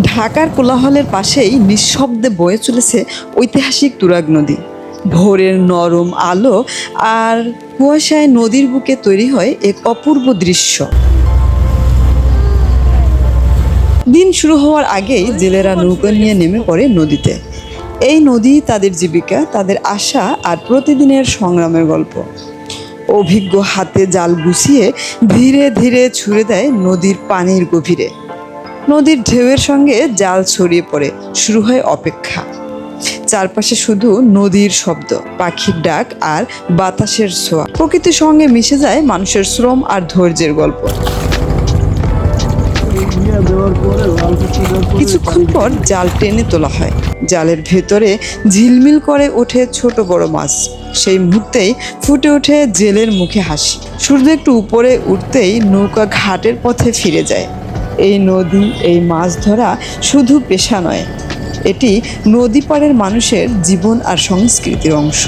ঢাকার কোলাহলের পাশেই নিঃশব্দে বয়ে চলেছে ঐতিহাসিক তুরাগ নদী। ভোরের নরম আলো আর কুয়াশায় নদীর বুকে তৈরি হয় এক অপূর্ব দৃশ্য। দিন শুরু হওয়ার আগেই জেলেরা নৌকা নিয়ে নেমে পড়ে নদীতে। এই নদী তাদের জীবিকা, তাদের আশা আর প্রতিদিনের সংগ্রামের গল্প। অভিজ্ঞ হাতে জাল গুছিয়ে ধীরে ধীরে ছুড়ে দেয় নদীর পানির গভীরে। নদীর ঢেউয়ের সঙ্গে জাল ছড়িয়ে পড়ে, শুরু হয় অপেক্ষা। চারপাশে শুধু নদীর শব্দ, পাখির ডাক আর বাতাসের ছোঁয়া। প্রকৃতির সঙ্গে মিশে যায় মানুষের শ্রম আর ধৈর্যের গল্প। কিছুক্ষণ পর জাল টেনে তোলা হয়। জালের ভেতরে ঝিলমিল করে ওঠে ছোট বড় মাছ। সেই মুহূর্তেই ফুটে ওঠে জেলের মুখে হাসি। সূর্য একটু উপরে উঠতেই নৌকা ঘাটের পথে ফিরে যায়। এই নদী, এই মাছ ধরা শুধু পেশা নয়, এটি নদী পাড়ের মানুষের জীবন আর সংস্কৃতির অংশ।